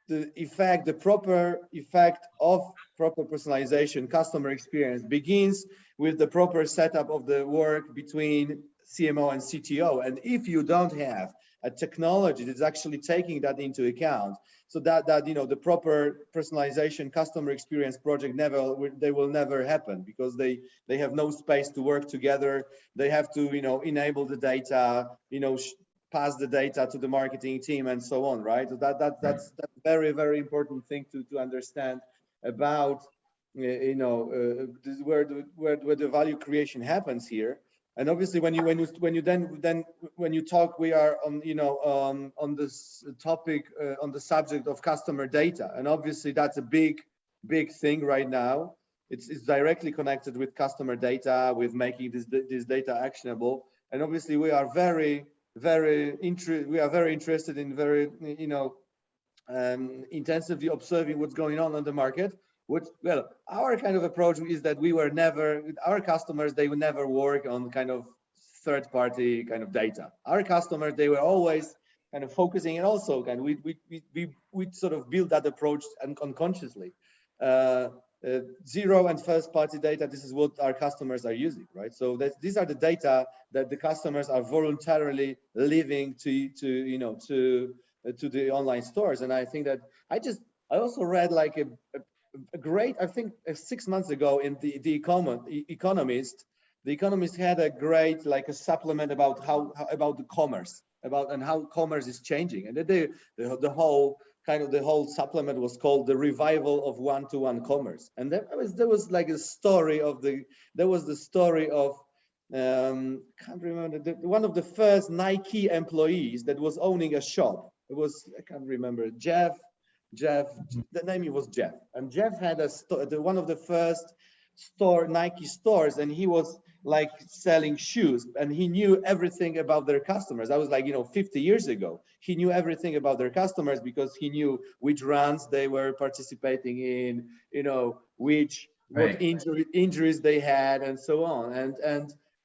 the proper effect of proper personalization, customer experience begins with the proper setup of the work between CMO and CTO. And if you don't have a technology that's actually taking that into account, so that the proper personalization, customer experience project will never happen, because they have no space to work together. They have to enable the data, pass the data to the marketing team, and so on, right? So that's very, very important thing to understand about where the value creation happens here. And obviously, when you talk, we are on this topic, on the subject of customer data, and obviously that's a big thing right now. It's directly connected with customer data, with making this data actionable. And obviously, we are very interested in very intensively observing what's going on the market. Our kind of approach is that our customers, they would never work on kind of third-party kind of data. Our customers, they were always kind of focusing, and also kind of we sort of build that approach unconsciously. Zero and first-party data, this is what our customers are using, right? So these are the data that the customers are voluntarily leaving to the online stores. And I think that I also read like a great, I think 6 months ago in the Economist, the Economist had a great like a supplement about about the commerce, and how commerce is changing, and the whole supplement was called The Revival of One-to-One Commerce. And there was like a story of can't remember, one of the first Nike employees that was owning a shop. It was, I can't remember, Jeff, the name was Jeff. And Jeff had one of the first Nike stores, and he was like selling shoes, and he knew everything about their customers. That was like 50 years ago. He knew everything about their customers because he knew which runs they were participating in, what injuries they had, and so on.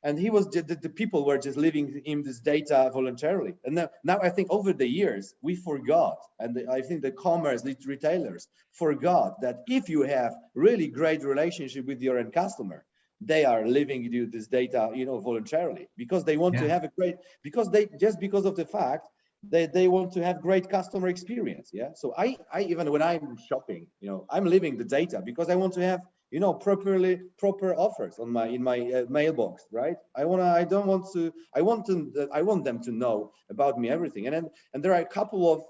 And he was the people were just leaving him this data voluntarily. And now I think over the years we forgot, and I think the retailers forgot that if you have really great relationship with your end customer, they are leaving you this data, voluntarily, because they want to have because of the fact that they want to have great customer experience. Yeah. So I even when I'm shopping, I'm leaving the data because I want to have proper offers in my mailbox, right? I want them to know about me everything. And there are a couple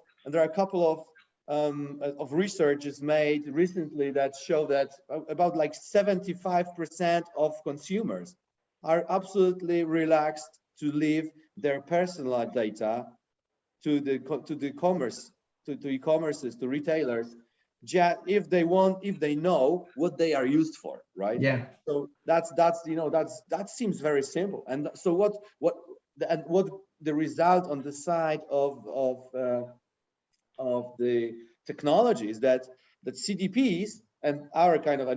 of researches made recently that show that about like 75% of consumers are absolutely relaxed to leave their personal data to e-commerces, to retailers, if they know what they are used for, right? Yeah. So that seems very simple. And so what the result on the side of the technology is that CDPs and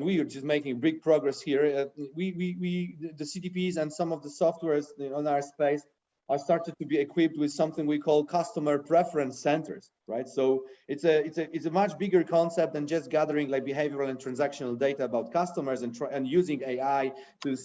we are just making big progress here. The CDPs and some of the softwares in our space are started to be equipped with something we call customer preference centers, right? So it's a much bigger concept than just gathering like behavioral and transactional data about customers and using AI to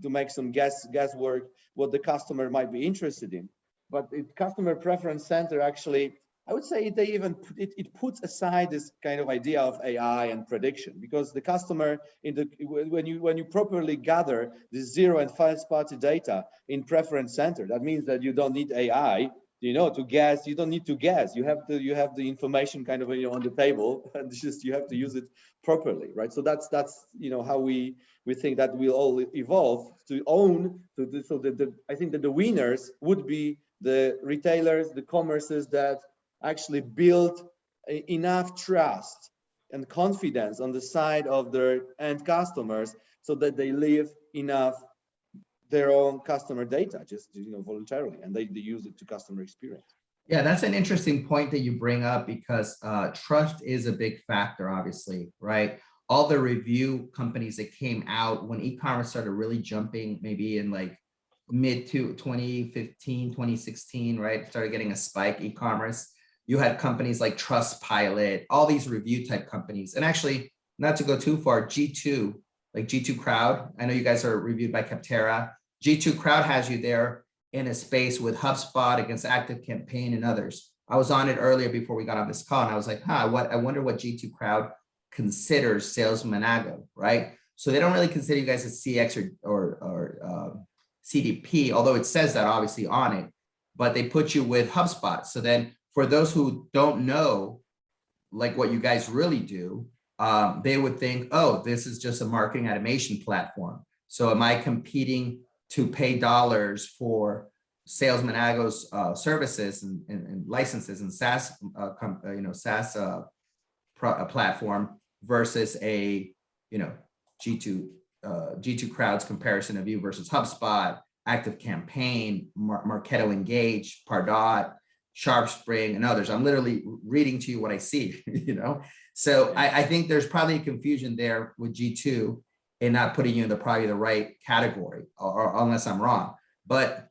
make some guesswork what the customer might be interested in. But customer preference center actually, I would say it puts aside this kind of idea of AI and prediction, because the customer when you properly gather the zero and first party data in preference center, that means that you don't need AI to guess. You don't need to guess. You have the information kind of on the table, and just you have to use it properly, right? So that's how we think that we'll all evolve to own. I think that the winners would be the retailers, the commerces that actually build enough trust and confidence on the side of their end customers, so that they leave enough their own customer data just voluntarily, and they use it to customer experience. Yeah, that's an interesting point that you bring up, because trust is a big factor, obviously, right? All the review companies that came out when e-commerce started really jumping, maybe in like mid to 2015, 2016, right? Started getting a spike e-commerce. You had companies like Trustpilot, all these review type companies. And actually, not to go too far, G2, like G2 Crowd. I know you guys are reviewed by Capterra. G2 Crowd has you there in a space with HubSpot against ActiveCampaign and others. I was on it earlier before we got on this call, and I was like, I wonder what G2 Crowd considers SALESManago, right? So they don't really consider you guys as CX or CDP, although it says that obviously on it, but they put you with HubSpot. So then for those who don't know, like what you guys really do, they would think, oh, this is just a marketing automation platform. So am I competing to pay dollars for SALESManago's services and licenses and SaaS, SaaS platform versus a G2 Crowd's comparison of you versus HubSpot, ActiveCampaign, Marketo Engage, Pardot, SharpSpring, and others. I'm literally reading to you what I see, So I think there's probably a confusion there with G2 in not putting you in probably the right category, or unless I'm wrong. But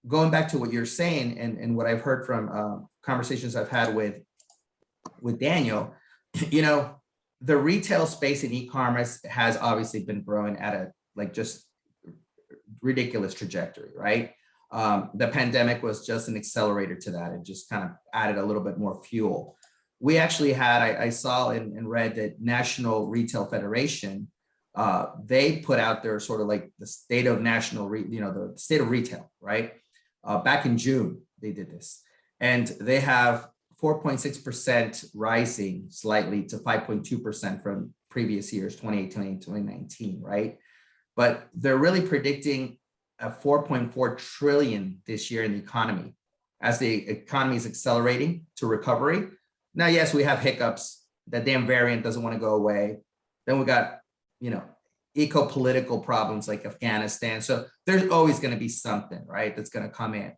going back to what you're saying and what I've heard from conversations I've had with Daniel, the retail space in e-commerce has obviously been growing at a just ridiculous trajectory, right? The pandemic was just an accelerator to that. It just kind of added a little bit more fuel. We actually had, I saw and read that National Retail Federation, they put out their sort of like the state of the state of retail, right? Back in June, they did this. And they have 4.6% rising slightly to 5.2% from previous years, 2018 and 2019, right? But they're really predicting a 4.4 trillion this year in the economy, as the economy is accelerating to recovery. Now, yes, we have hiccups. That damn variant doesn't want to go away. Then we got, eco-political problems like Afghanistan. So there's always going to be something, right, that's going to come in.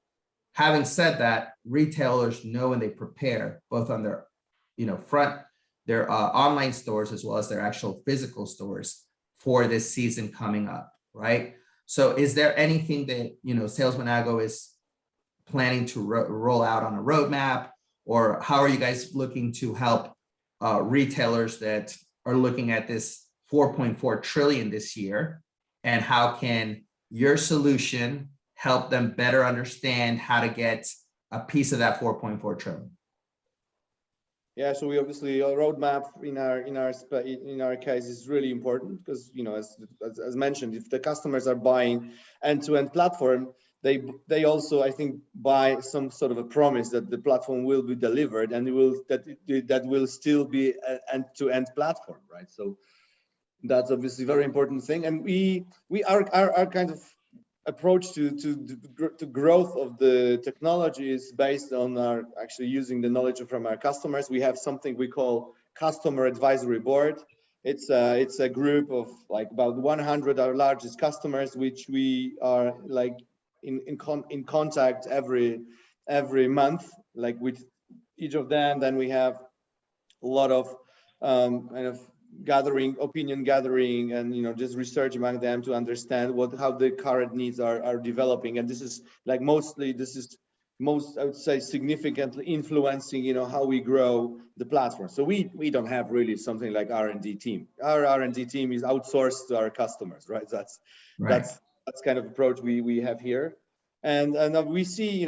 Having said that, retailers know and they prepare both on their, their online stores as well as their actual physical stores for this season coming up, right? So is there anything that, SALESManago is planning to roll out on a roadmap, or how are you guys looking to help retailers that are looking at this 4.4 trillion this year, and how can your solution help them better understand how to get a piece of that 4.4 trillion? Yeah, so we obviously a roadmap in our case is really important, because as mentioned, if the customers are buying end-to-end platform, they also, I think, buy some sort of a promise that the platform will be delivered and that will still be an end-to-end platform, right? So that's obviously a very important thing, and our kind of approach to growth of the technology is based on our actually using the knowledge from our customers. We have something we call Customer Advisory Board. It's a group of like about 100 our largest customers, which we are like in contact every month, like with each of them. Then we have a lot of kind of opinion gathering, and just research among them to understand how the current needs are developing. And this is like most I would say significantly influencing how we grow the platform. So we don't have really something like R&D team. Our R&D team is outsourced to our customers, right? That's kind of approach we have here. And we see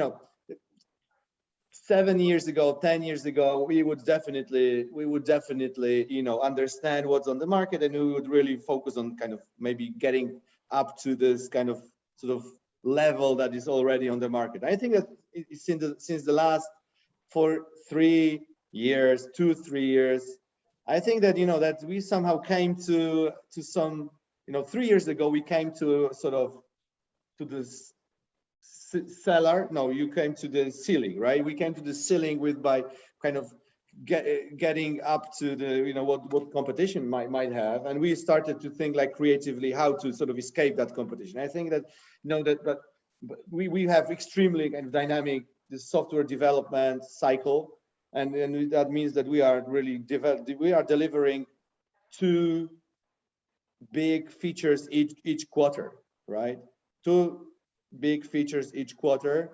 7 years ago, 10 years ago, we would definitely understand what's on the market, and we would really focus on kind of maybe getting up to this kind of sort of level that is already on the market. I think that since the last 3 years, 2-3 years. I think that that we somehow came to some 3 years ago we came to sort of to this cellar. No, you came to the ceiling, right? We came to the ceiling by kind of getting up to the what competition might have, and we started to think like creatively how to sort of escape that competition. I think that that we have extremely kind of dynamic this software development cycle, and that means that we are really delivering 2 big features each quarter, right? 2 big features each quarter.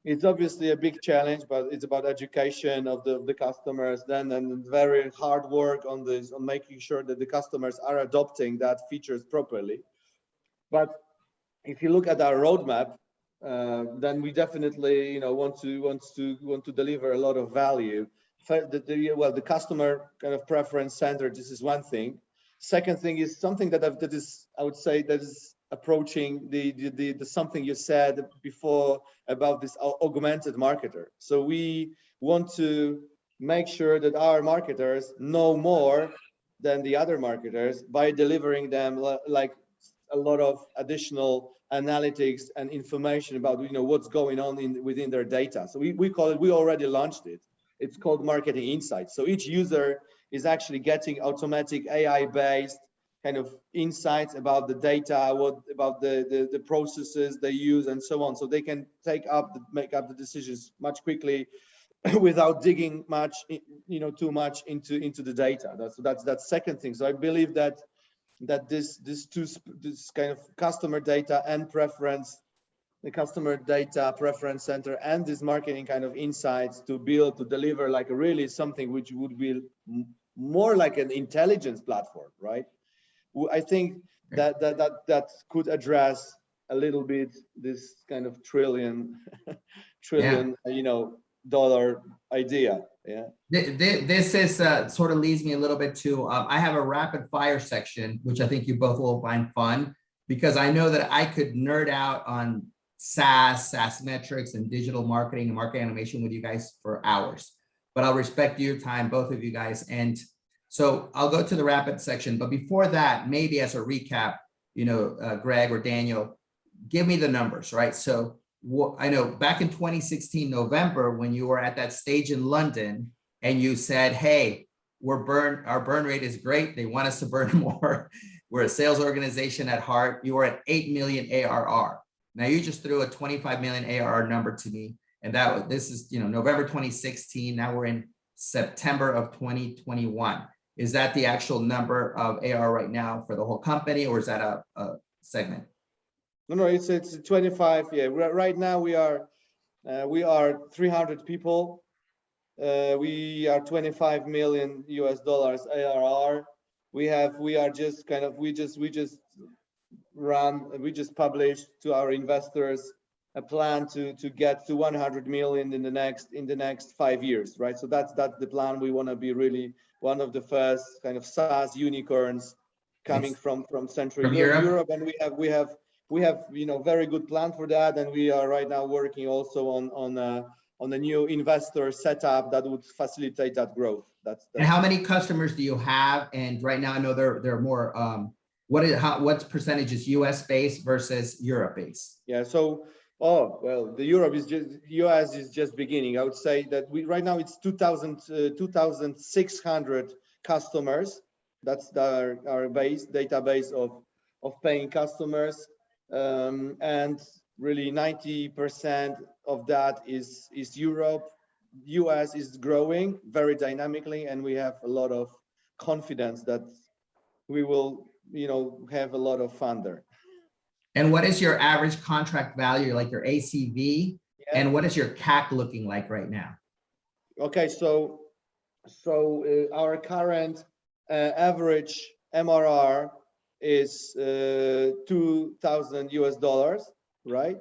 It's obviously a big challenge, but it's about education of the customers then, and very hard work on this, on making sure that the customers are adopting that features properly. But if you look at our roadmap, then we definitely want to deliver a lot of value. The customer kind of preference center, this is one thing. Second thing is something that is, I would say, that is approaching the something you said before about this augmented marketer. So we want to make sure that our marketers know more than the other marketers by delivering them like a lot of additional analytics and information about what's going on within their data. So we call it, we already launched it. It's called Marketing Insights. So each user is actually getting automatic AI-based kind of insights about the data, about the processes they use and so on. So they can make up the decisions much quickly without digging too much into the data. That's second thing. So I believe that this kind of customer data and preference, the customer data preference center and this marketing kind of insights to deliver like really something which would be more like an intelligence platform, right? I think that could address a little bit this kind of trillion dollar idea. Yeah. This is sort of leads me a little bit to I have a rapid fire section, which I think you both will find fun, because I know that I could nerd out on SaaS metrics and digital marketing and market animation with you guys for hours, but I'll respect your time, both of you guys. And so I'll go to the rapid section, but before that, maybe as a recap, Greg or Daniel, give me the numbers, right? So I know back in 2016, November, when you were at that stage in London and you said, hey, our burn rate is great. They want us to burn more. We're a sales organization at heart. You were at 8 million ARR. Now you just threw a 25 million ARR number to me. And this is, November 2016. Now we're in September of 2021. Is that the actual number of ARR right now for the whole company, or is that a segment? No, it's 25. Yeah, right now we are 300 people. We are $25 million ARR. We just published to our investors a plan to get to 100 million in the next 5 years, right? So that's the plan. We want to be really one of the first kind of SaaS unicorns coming from Central Europe, and we have very good plan for that, and we are right now working also on a new investor setup that would facilitate that growth. And how many customers do you have? And right now I know they're more what percentage is US based versus Europe based? Yeah, so the US is just beginning. I would say that right now it's 2,600 customers. That's our database of paying customers, and really 90% of that is Europe. US is growing very dynamically, and we have a lot of confidence that we will have a lot of fun there. And what is your average contract value, like your ACV? Yeah. And what is your CAC looking like right now? Okay, so our current average MRR is $2,000, right?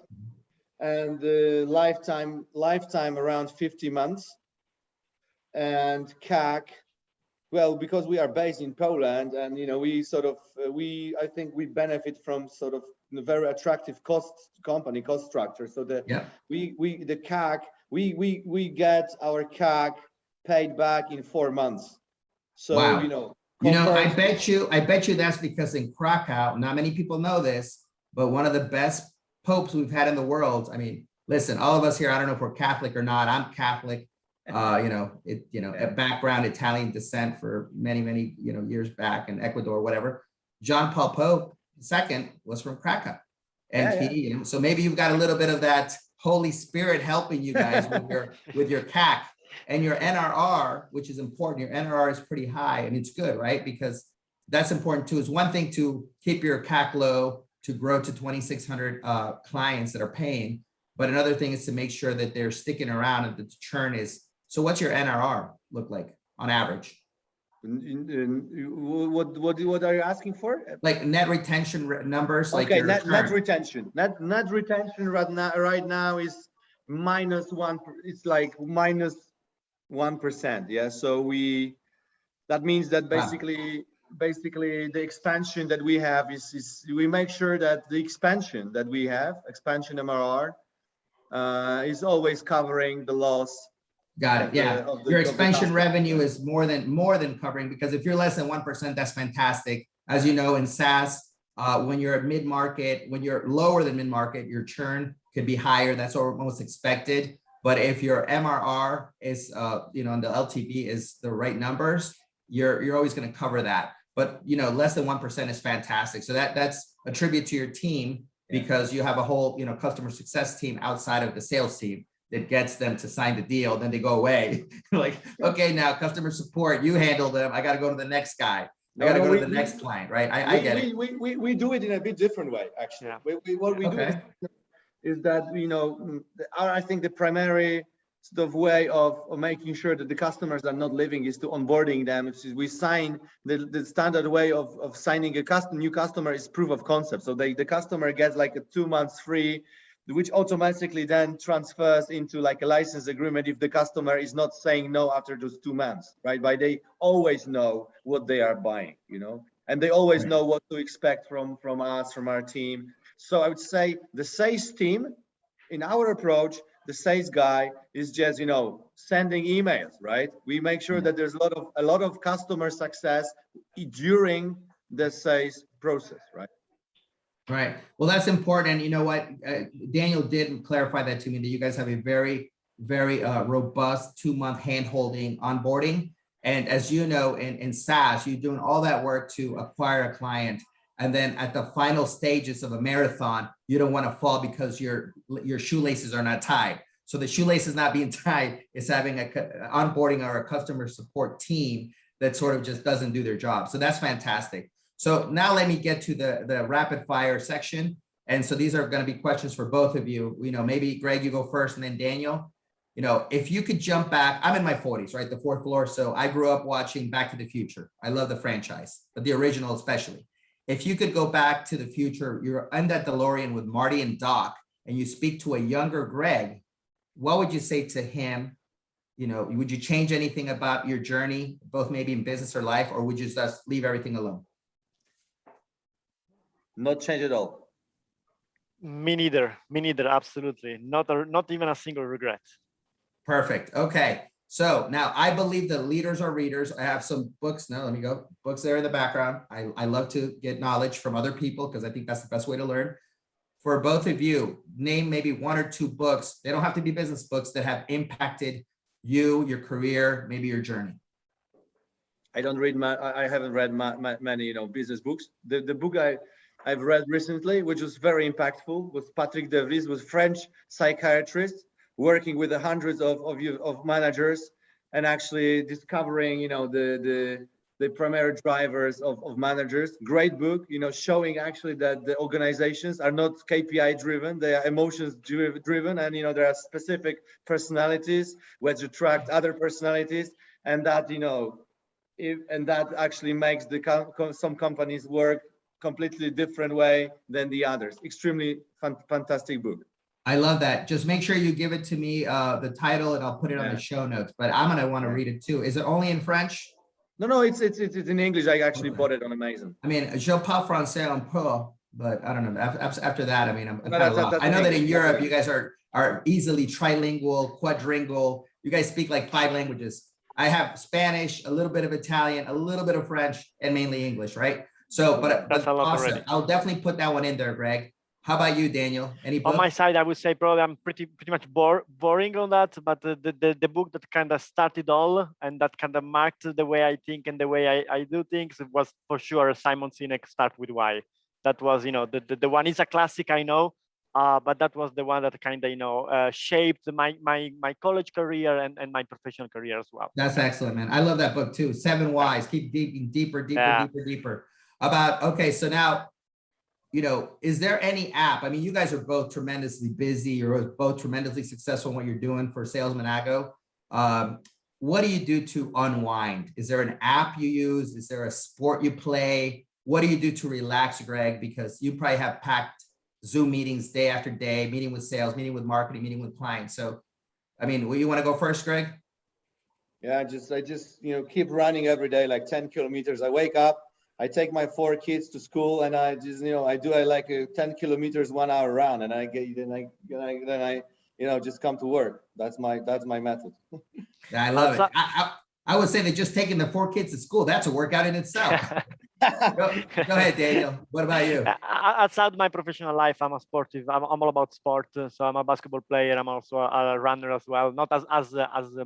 And the lifetime around 50 months. And CAC, well, because we are based in Poland, and I think we benefit from sort of very attractive cost structure. So the CAC, we get our CAC paid back in 4 months. So wow. I bet you that's because in Krakow, not many people know this, but one of the best popes we've had in the world. I mean, listen, all of us here, I don't know if we're Catholic or not. I'm Catholic. A background Italian descent for many years back in Ecuador, whatever. John Paul Pope II was from Krakow, and so maybe you've got a little bit of that Holy Spirit helping you guys with your CAC and your NRR, which is important. Your NRR is pretty high, and it's good, right? Because that's important too. It's one thing to keep your CAC low, to grow to 2,600 clients that are paying, but another thing is to make sure that they're sticking around and the churn is. So what's your NRR look like on average? What are you asking for? Like net retention numbers. Okay, net retention. Net retention right now is -1. It's like -1%. Yeah. So that means that basically the expansion that we have is we make sure that the expansion that we have, expansion MRR, is always covering the loss. Got it. Yeah. Your expansion revenue is more than covering, because if you're less than 1%, that's fantastic. As you know, in SaaS, when you're at mid-market, when you're lower than mid-market, your churn could be higher. That's almost expected. But if your MRR is, and the LTV is the right numbers, you're always going to cover that. But, less than 1% is fantastic. So that's a tribute to your team, because you have a whole, customer success team outside of the sales team that gets them to sign the deal. Then they go away. Like, okay, now customer support, you handle them. I got to go to the next guy. I got to go to the next client, right? I get it. We do it in a bit different way, actually. Yeah. What we do is that, I think the primary sort of way of making sure that the customers are not leaving is to onboarding them. We sign the standard way of signing a new customer is proof of concept. So the customer gets like a 2 months free, which automatically then transfers into like a license agreement if the customer is not saying no after those 2 months, right? But they always know what they are buying, and they always know what to expect from us, from our team. So I would say the sales team, in our approach, the sales guy is just, sending emails, right? We make sure that there's a lot of customer success during the sales process, right? Right. Well, that's important. And you know what? Daniel did clarify that to me, that you guys have a very, very robust 2-month hand-holding onboarding. And as you know, in SaaS, you're doing all that work to acquire a client. And then at the final stages of a marathon, you don't want to fall because your shoelaces are not tied. So the shoelaces not being tied is having a onboarding or a customer support team that sort of just doesn't do their job. So that's fantastic. So now let me get to the rapid fire section. And so these are going to be questions for both of you. Maybe Greg, you go first, and then Daniel. If you could jump back, I'm in my 40s, right? The fourth floor. So I grew up watching Back to the Future. I love the franchise, but the original especially. If you could go back to the future, you're in that DeLorean with Marty and Doc, and you speak to a younger Greg, what would you say to him? Would you change anything about your journey, both maybe in business or life, or would you just leave everything alone? Not change at all. Me neither, absolutely. Not even a single regret. Perfect. Okay. So now I believe that leaders are readers. I have some books. Now let me go. Books there in the background. I love to get knowledge from other people because I think that's the best way to learn. For both of you, name maybe 1 or 2 books. They don't have to be business books that have impacted you, your career, maybe your journey. I haven't read many, business books. The book I've read recently, which was very impactful, was Patrick De Vries, was French psychiatrist working with the hundreds of managers and actually discovering, the primary drivers of managers. Great book, showing actually that the organizations are not KPI driven, they are emotions driven, and there are specific personalities which attract other personalities, and that that actually makes some companies work completely different way than the others. Extremely fantastic book. I love that. Just make sure you give it to me, the title, and I'll put it on the show notes, but I'm going to want to read it too. Is it only in French? No, it's in English. I actually bought it on Amazon. I mean, je parle français un peu, but I don't know. After that, I mean, I'm No, kind of that's lost. I know that in English. Europe, you guys are easily trilingual, quadringual. You guys speak like 5 languages. I have Spanish, a little bit of Italian, a little bit of French, and mainly English, right? So, but That's a lot awesome. already. I'll definitely put that one in there, Greg. How about you, Daniel? Any book? On my side, I would say probably I'm pretty much boring on that, but the book that kind of started all and that kind of marked the way I think and the way I do things was for sure Simon Sinek, Start With Why. That was, the one is a classic, I know, but that was the one that kind of, shaped my college career and my professional career as well. That's excellent, man. I love that book too. 7 Whys. Keep digging deeper. Okay, so now, is there any app? I mean, you guys are both tremendously busy. You're both tremendously successful in what you're doing for SALESManago. What do you do to unwind? Is there an app you use? Is there a sport you play? What do you do to relax, Greg? Because you probably have packed Zoom meetings day after day, meeting with sales, meeting with marketing, meeting with clients. So, I mean, you want to go first, Greg? Yeah, I just keep running every day, like 10 kilometers. I wake up, I take my 4 kids to school, and I just I do like a 10 kilometers 1 hour run, and then I just come to work. That's my method. Yeah, I love it. I would say that just taking the 4 kids to school, that's a workout in itself. Go ahead, Daniel. What about you? Outside my professional life, I'm a sportive. I'm all about sport. So I'm a basketball player. I'm also a runner as well. Not as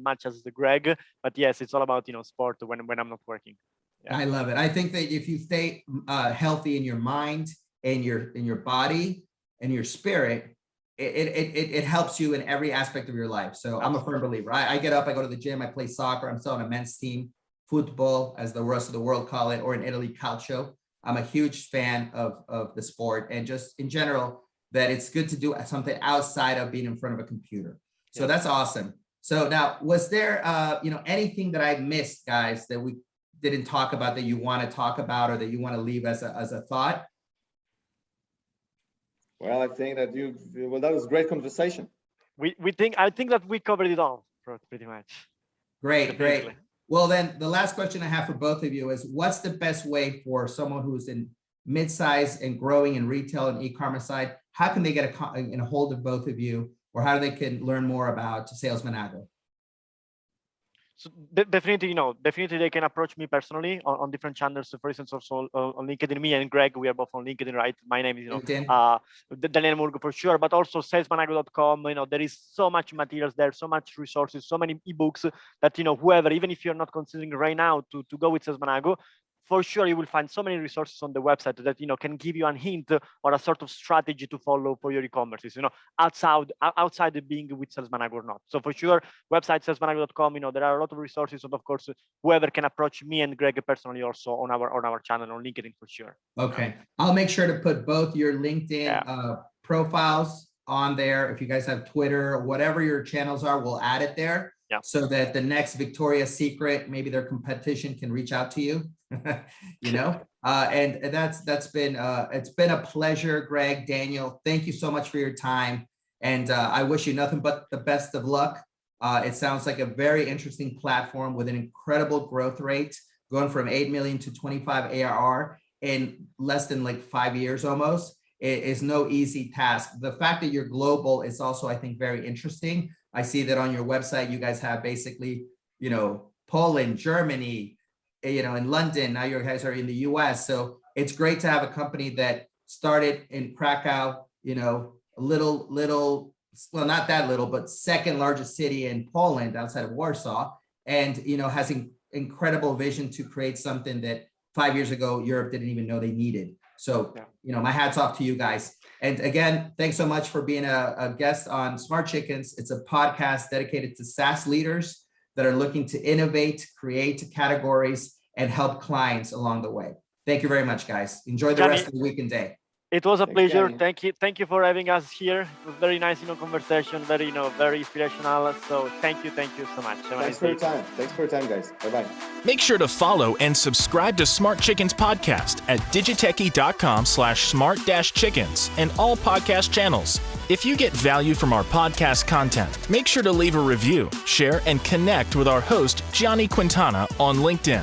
much as the Greg, but yes, it's all about sport when I'm not working. Yeah. I love it. I think that if you stay healthy in your mind and your body and your spirit, it helps you in every aspect of your life. So I'm a firm believer. I get up, I go to the gym, I play soccer. I'm still on a men's team, football, as the rest of the world call it, or in Italy, calcio. I'm a huge fan of the sport, and just in general, that it's good to do something outside of being in front of a computer. So that's awesome. So now, was there anything that I missed, guys, that we didn't talk about that you want to talk about or that you want to leave as a thought? Well, I think that that was a great conversation. I think that we covered it all pretty much. Great. Well, then the last question I have for both of you is, what's the best way for someone who's in mid-size and growing in retail and e-commerce side? How can they get a hold of both of you, or how they can learn more about SALESManago? So definitely they can approach me personally on different channels. So for instance, also on LinkedIn, me and Greg, we are both on LinkedIn, right? My name is, Daniele Murgo for sure, but also salesmanago.com. There is so much materials there, so much resources, so many ebooks that, whoever, even if you're not considering right now to go with SALESManago, for sure you will find so many resources on the website that can give you a hint or a sort of strategy to follow for your e-commerce, outside of being with SALESManago or not. So for sure, website salesmanago.com, there are a lot of resources, and of course, whoever can approach me and Greg personally also on our channel on LinkedIn for sure. Okay, I'll make sure to put both your LinkedIn profiles on there. If you guys have Twitter, whatever your channels are, we'll add it there. Yeah. So that the next Victoria's Secret, maybe their competition, can reach out to you. And that's been it's been a pleasure, Greg, Daniel. Thank you so much for your time, and I wish you nothing but the best of luck. It sounds like a very interesting platform with an incredible growth rate, going from 8 million to 25 ARR in less than 5 years almost. It is no easy task. The fact that you're global is also, I think, very interesting. I see that on your website, you guys have basically, Poland, Germany, in London. Now you guys are in the US. So it's great to have a company that started in Krakow, well, not that little, but second largest city in Poland outside of Warsaw, and, has incredible vision to create something that 5 years ago, Europe didn't even know they needed. So, my hat's off to you guys. And again, thanks so much for being a guest on Smart Chickens. It's a podcast dedicated to SaaS leaders that are looking to innovate, create categories, and help clients along the way. Thank you very much, guys. Enjoy the rest of the week and day. It was a pleasure. Thank you for having us here. It was very nice, conversation, very, very inspirational. So thank you so much. Thanks for your time. Thanks for your time, guys. Bye-bye. Make sure to follow and subscribe to Smart Chickens podcast at digitechie.com/smart-chickens and all podcast channels. If you get value from our podcast content, make sure to leave a review, share, and connect with our host, Gianni Quintana, on LinkedIn.